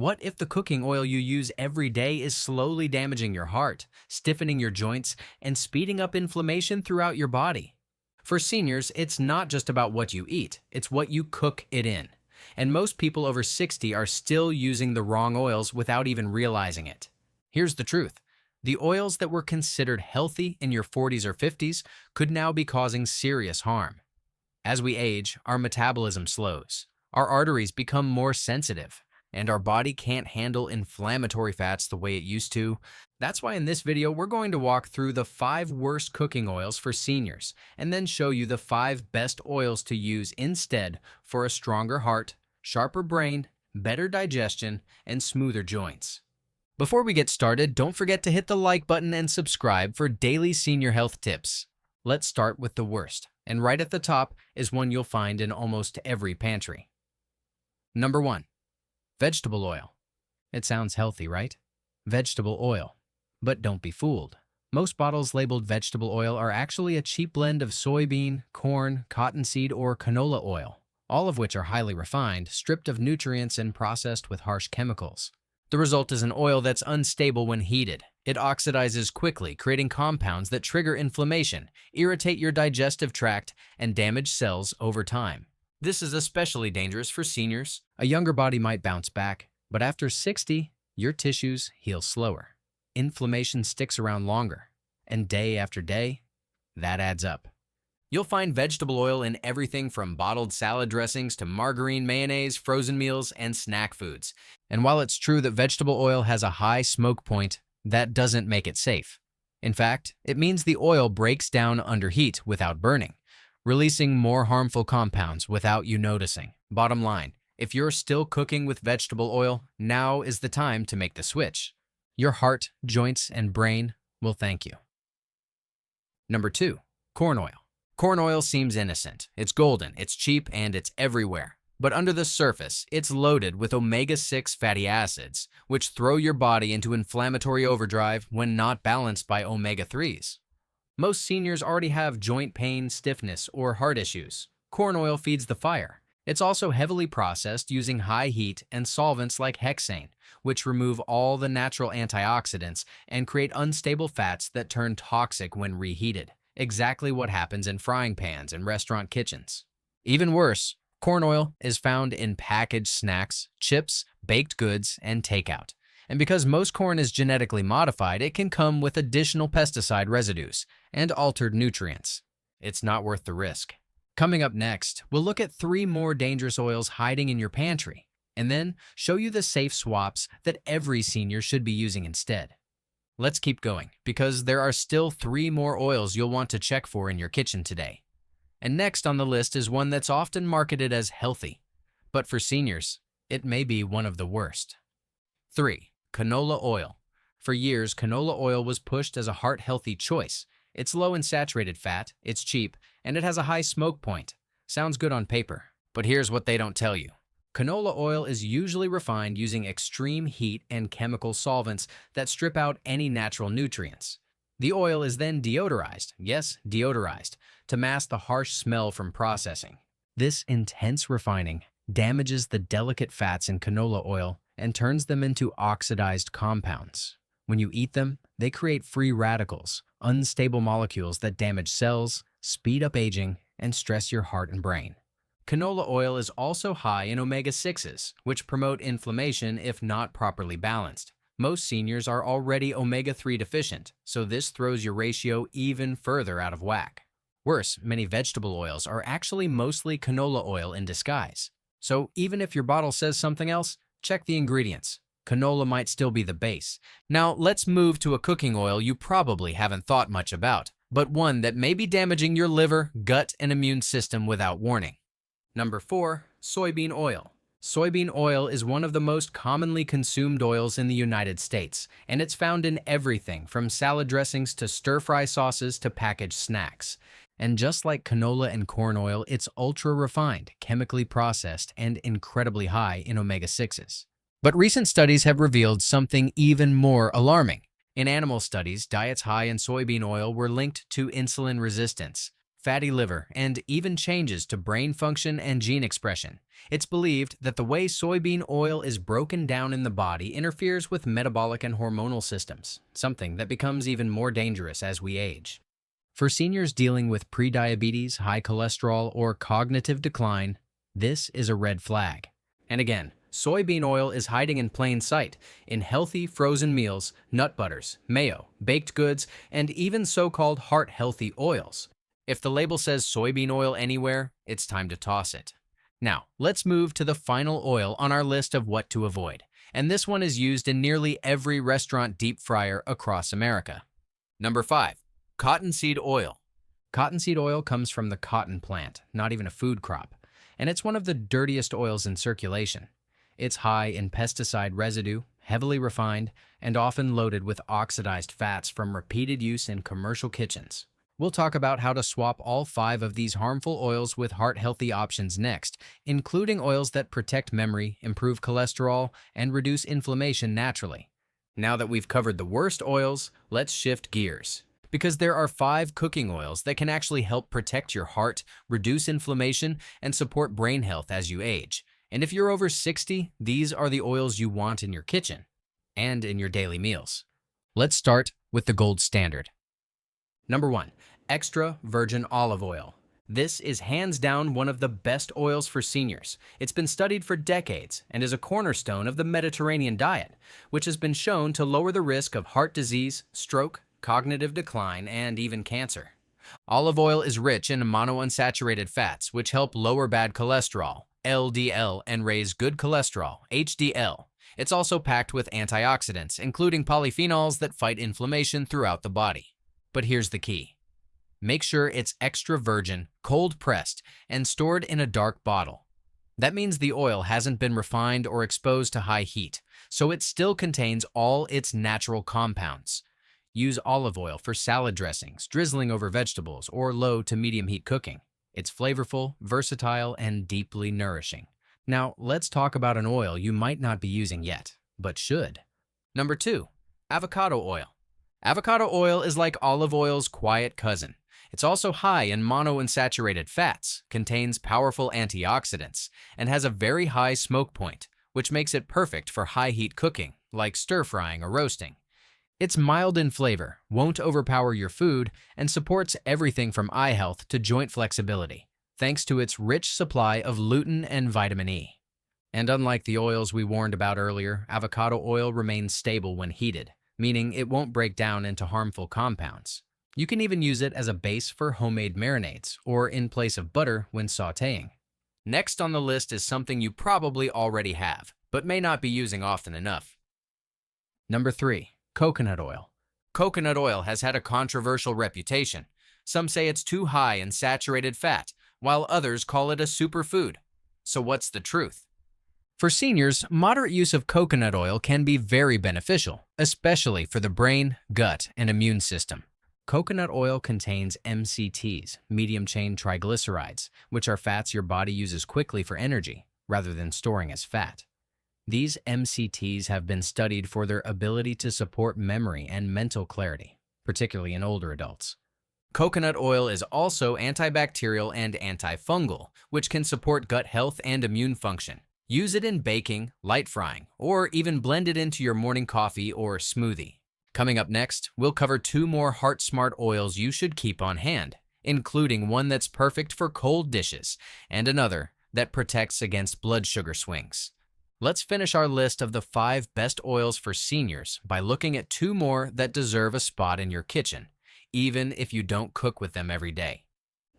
What if the cooking oil you use every day is slowly damaging your heart, stiffening your joints, and speeding up inflammation throughout your body? For seniors, it's not just about what you eat, it's what you cook it in. And most people over 60 are still using the wrong oils without even realizing it. Here's the truth. The oils that were considered healthy in your 40s or 50s could now be causing serious harm. As we age, our metabolism slows, our arteries become more sensitive, and our body can't handle inflammatory fats the way it used to. That's why in this video, we're going to walk through the 5 worst cooking oils for seniors, and then show you the 5 best oils to use instead for a stronger heart, sharper brain, better digestion, and smoother joints. Before we get started, don't forget to hit the like button and subscribe for daily senior health tips. Let's start with the worst, and right at the top is one you'll find in almost every pantry. Number 1. Vegetable oil. It sounds healthy, right? Vegetable oil. But don't be fooled. Most bottles labeled vegetable oil are actually a cheap blend of soybean, corn, cottonseed, or canola oil, all of which are highly refined, stripped of nutrients, and processed with harsh chemicals. The result is an oil that's unstable when heated. It oxidizes quickly, creating compounds that trigger inflammation, irritate your digestive tract, and damage cells over time. This is especially dangerous for seniors. A younger body might bounce back, but after 60, your tissues heal slower. Inflammation sticks around longer, and day after day, that adds up. You'll find vegetable oil in everything from bottled salad dressings to margarine, mayonnaise, frozen meals, and snack foods. And while it's true that vegetable oil has a high smoke point, that doesn't make it safe. In fact, it means the oil breaks down under heat without burning, releasing more harmful compounds without you noticing. Bottom line, if you're still cooking with vegetable oil, now is the time to make the switch. Your heart, joints, and brain will thank you. Number 2. Corn oil. Corn oil seems innocent. It's golden, it's cheap, and it's everywhere. But under the surface, it's loaded with omega-6 fatty acids, which throw your body into inflammatory overdrive when not balanced by omega-3s. Most seniors already have joint pain, stiffness, or heart issues. Corn oil feeds the fire. It's also heavily processed using high heat and solvents like hexane, which remove all the natural antioxidants and create unstable fats that turn toxic when reheated. Exactly what happens in frying pans and restaurant kitchens. Even worse, corn oil is found in packaged snacks, chips, baked goods, and takeout. And because most corn is genetically modified, it can come with additional pesticide residues and altered nutrients. It's not worth the risk. Coming up next, we'll look at 3 more dangerous oils hiding in your pantry, and then show you the safe swaps that every senior should be using instead. Let's keep going, because there are still 3 more oils you'll want to check for in your kitchen today. And next on the list is one that's often marketed as healthy, but for seniors, it may be one of the worst. 3. Canola oil. For years, canola oil was pushed as a heart-healthy choice. It's low in saturated fat, it's cheap, and it has a high smoke point. Sounds good on paper, but here's what they don't tell you. Canola oil is usually refined using extreme heat and chemical solvents that strip out any natural nutrients. The oil is then deodorized, yes, deodorized, to mask the harsh smell from processing. This intense refining damages the delicate fats in canola oil and turns them into oxidized compounds. When you eat them, they create free radicals, unstable molecules that damage cells, speed up aging, and stress your heart and brain. Canola oil is also high in omega-6s, which promote inflammation if not properly balanced. Most seniors are already omega-3 deficient, so this throws your ratio even further out of whack. Worse, many vegetable oils are actually mostly canola oil in disguise. So even if your bottle says something else, check the ingredients. Canola might still be the base. Now let's move to a cooking oil you probably haven't thought much about, but one that may be damaging your liver, gut, and immune system without warning. Number 4. Soybean oil. Soybean oil is one of the most commonly consumed oils in the United States, and it's found in everything from salad dressings to stir-fry sauces to packaged snacks. And just like canola and corn oil, it's ultra-refined, chemically processed, and incredibly high in omega-6s. But recent studies have revealed something even more alarming. In animal studies, diets high in soybean oil were linked to insulin resistance, fatty liver, and even changes to brain function and gene expression. It's believed that the way soybean oil is broken down in the body interferes with metabolic and hormonal systems, something that becomes even more dangerous as we age. For seniors dealing with prediabetes, high cholesterol, or cognitive decline, this is a red flag. And again, soybean oil is hiding in plain sight in healthy frozen meals, nut butters, mayo, baked goods, and even so-called heart-healthy oils. If the label says soybean oil anywhere, it's time to toss it. Now, let's move to the final oil on our list of what to avoid. And this one is used in nearly every restaurant deep fryer across America. Number 5. Cottonseed oil. Cottonseed oil comes from the cotton plant, not even a food crop, and it's one of the dirtiest oils in circulation. It's high in pesticide residue, heavily refined, and often loaded with oxidized fats from repeated use in commercial kitchens. We'll talk about how to swap all 5 of these harmful oils with heart-healthy options next, including oils that protect memory, improve cholesterol, and reduce inflammation naturally. Now that we've covered the worst oils, let's shift gears. Because there are 5 cooking oils that can actually help protect your heart, reduce inflammation, and support brain health as you age. And if you're over 60, these are the oils you want in your kitchen and in your daily meals. Let's start with the gold standard. Number 1, extra virgin olive oil. This is hands down one of the best oils for seniors. It's been studied for decades and is a cornerstone of the Mediterranean diet, which has been shown to lower the risk of heart disease, stroke, cognitive decline, and even cancer. Olive oil is rich in monounsaturated fats, which help lower bad cholesterol, LDL, and raise good cholesterol, HDL. It's also packed with antioxidants, including polyphenols that fight inflammation throughout the body. But here's the key. Make sure it's extra virgin, cold-pressed, and stored in a dark bottle. That means the oil hasn't been refined or exposed to high heat, so it still contains all its natural compounds. Use olive oil for salad dressings, drizzling over vegetables, or low to medium heat cooking. It's flavorful, versatile, and deeply nourishing. Now, let's talk about an oil you might not be using yet, but should. Number 2, avocado oil. Avocado oil is like olive oil's quiet cousin. It's also high in monounsaturated fats, contains powerful antioxidants, and has a very high smoke point, which makes it perfect for high-heat cooking, like stir-frying or roasting. It's mild in flavor, won't overpower your food, and supports everything from eye health to joint flexibility, thanks to its rich supply of lutein and vitamin E. And unlike the oils we warned about earlier, avocado oil remains stable when heated, meaning it won't break down into harmful compounds. You can even use it as a base for homemade marinades or in place of butter when sautéing. Next on the list is something you probably already have, but may not be using often enough. Number 3. Coconut oil. Coconut oil has had a controversial reputation. Some say it's too high in saturated fat, while others call it a superfood. So what's the truth? For seniors, moderate use of coconut oil can be very beneficial, especially for the brain, gut, and immune system. Coconut oil contains MCTs, medium-chain triglycerides, which are fats your body uses quickly for energy, rather than storing as fat. These MCTs have been studied for their ability to support memory and mental clarity, particularly in older adults. Coconut oil is also antibacterial and antifungal, which can support gut health and immune function. Use it in baking, light frying, or even blend it into your morning coffee or smoothie. Coming up next, we'll cover 2 more heart-smart oils you should keep on hand, including one that's perfect for cold dishes and another that protects against blood sugar swings. Let's finish our list of the 5 best oils for seniors by looking at 2 more that deserve a spot in your kitchen, even if you don't cook with them every day.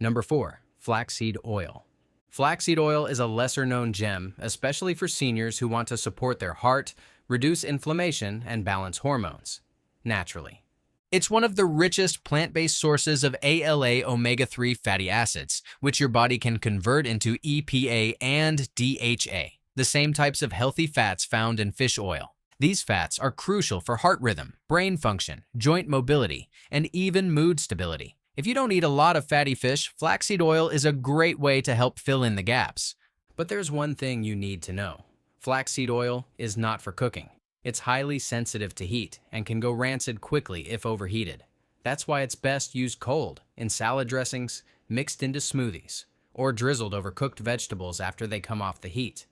Number 4, flaxseed oil. Flaxseed oil is a lesser-known gem, especially for seniors who want to support their heart, reduce inflammation, and balance hormones naturally. It's one of the richest plant-based sources of ALA omega-3 fatty acids, which your body can convert into EPA and DHA, the same types of healthy fats found in fish oil. These fats are crucial for heart rhythm, brain function, joint mobility, and even mood stability. If you don't eat a lot of fatty fish, flaxseed oil is a great way to help fill in the gaps. But there's one thing you need to know. Flaxseed oil is not for cooking. It's highly sensitive to heat and can go rancid quickly if overheated. That's why it's best used cold, in salad dressings, mixed into smoothies, or drizzled over cooked vegetables after they come off the heat.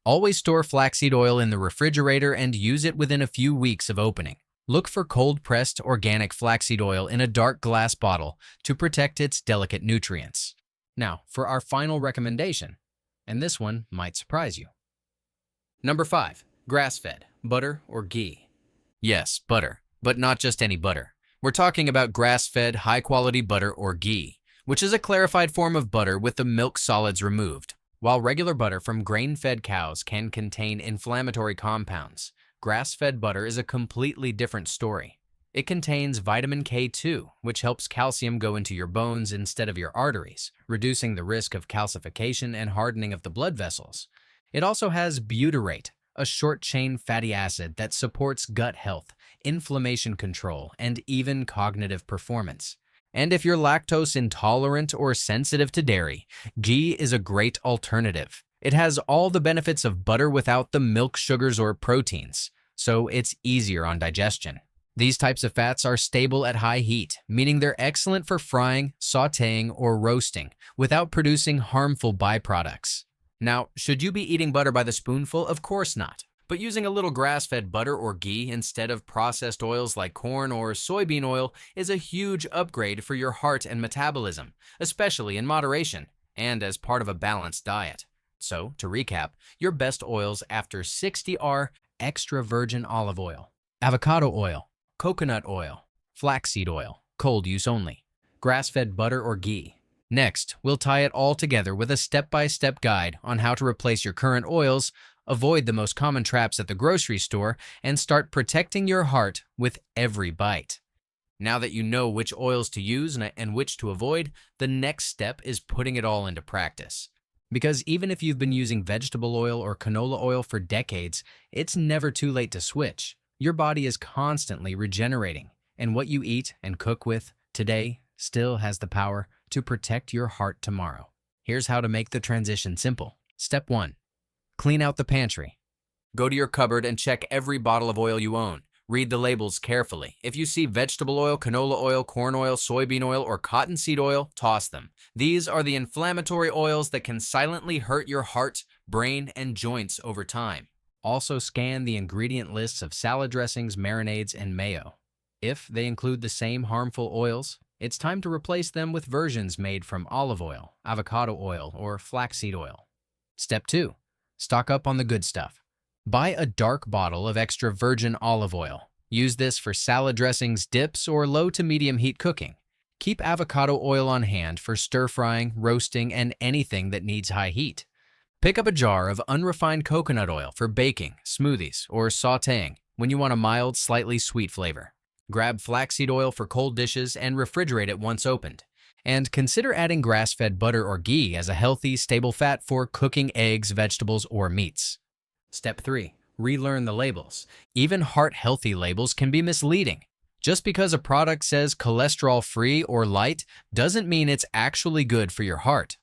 Always store flaxseed oil in the refrigerator and use it within a few weeks of opening. Look for cold-pressed organic flaxseed oil in a dark glass bottle to protect its delicate nutrients. Now, for our final recommendation, and this one might surprise you. Number 5. Grass-fed, butter or ghee. Yes, butter, but not just any butter. We're talking about grass-fed, high-quality butter or ghee, which is a clarified form of butter with the milk solids removed. While regular butter from grain-fed cows can contain inflammatory compounds, grass-fed butter is a completely different story. It contains vitamin K2, which helps calcium go into your bones instead of your arteries, reducing the risk of calcification and hardening of the blood vessels. It also has butyrate, a short-chain fatty acid that supports gut health, inflammation control, and even cognitive performance. And if you're lactose intolerant or sensitive to dairy, ghee is a great alternative. It has all the benefits of butter without the milk sugars or proteins, so it's easier on digestion. These types of fats are stable at high heat, meaning they're excellent for frying, sautéing, or roasting without producing harmful byproducts. Now, should you be eating butter by the spoonful? Of course not. But using a little grass-fed butter or ghee instead of processed oils like corn or soybean oil is a huge upgrade for your heart and metabolism, especially in moderation and as part of a balanced diet. So, to recap, your best oils after 60 are extra virgin olive oil, avocado oil, coconut oil, flaxseed oil, cold use only, grass-fed butter or ghee. Next, we'll tie it all together with a step-by-step guide on how to replace your current oils, avoid the most common traps at the grocery store, and start protecting your heart with every bite. Now that you know which oils to use and which to avoid, the next step is putting it all into practice. Because even if you've been using vegetable oil or canola oil for decades, it's never too late to switch. Your body is constantly regenerating, and what you eat and cook with today still has the power to protect your heart tomorrow. Here's how to make the transition simple. Step 1. Clean out the pantry. Go to your cupboard and check every bottle of oil you own. Read the labels carefully. If you see vegetable oil, canola oil, corn oil, soybean oil, or cottonseed oil, toss them. These are the inflammatory oils that can silently hurt your heart, brain, and joints over time. Also scan the ingredient lists of salad dressings, marinades, and mayo. If they include the same harmful oils, it's time to replace them with versions made from olive oil, avocado oil, or flaxseed oil. Step 2. Stock up on the good stuff. Buy a dark bottle of extra virgin olive oil. Use this for salad dressings, dips, or low to medium heat cooking. Keep avocado oil on hand for stir-frying, roasting, and anything that needs high heat. Pick up a jar of unrefined coconut oil for baking, smoothies, or sautéing when you want a mild, slightly sweet flavor. Grab flaxseed oil for cold dishes and refrigerate it once opened. And consider adding grass-fed butter or ghee as a healthy, stable fat for cooking eggs, vegetables, or meats. Step 3. Relearn the labels. Even heart-healthy labels can be misleading. Just because a product says cholesterol-free or light doesn't mean it's actually good for your heart.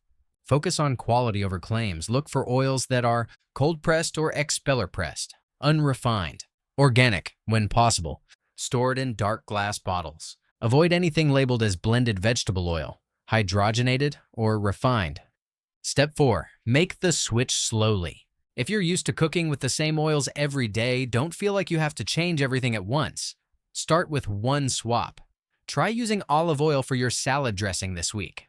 Focus on quality over claims. Look for oils that are cold-pressed or expeller-pressed, unrefined, organic when possible, stored in dark glass bottles. Avoid anything labeled as blended vegetable oil, hydrogenated, or refined. Step 4. Make the switch slowly. If you're used to cooking with the same oils every day, don't feel like you have to change everything at once. Start with one swap. Try using olive oil for your salad dressing this week.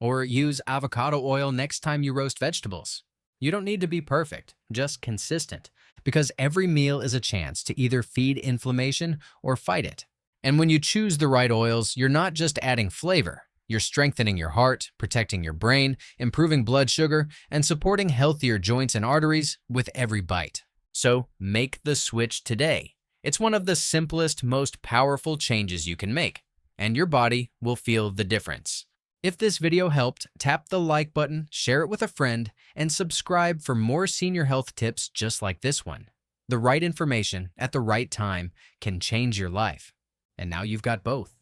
Or use avocado oil next time you roast vegetables. You don't need to be perfect, just consistent, because every meal is a chance to either feed inflammation or fight it. And when you choose the right oils, you're not just adding flavor. You're strengthening your heart, protecting your brain, improving blood sugar, and supporting healthier joints and arteries with every bite. So make the switch today. It's one of the simplest, most powerful changes you can make, and your body will feel the difference. If this video helped, tap the like button, share it with a friend, and subscribe for more senior health tips just like this one. The right information at the right time can change your life. And now you've got both.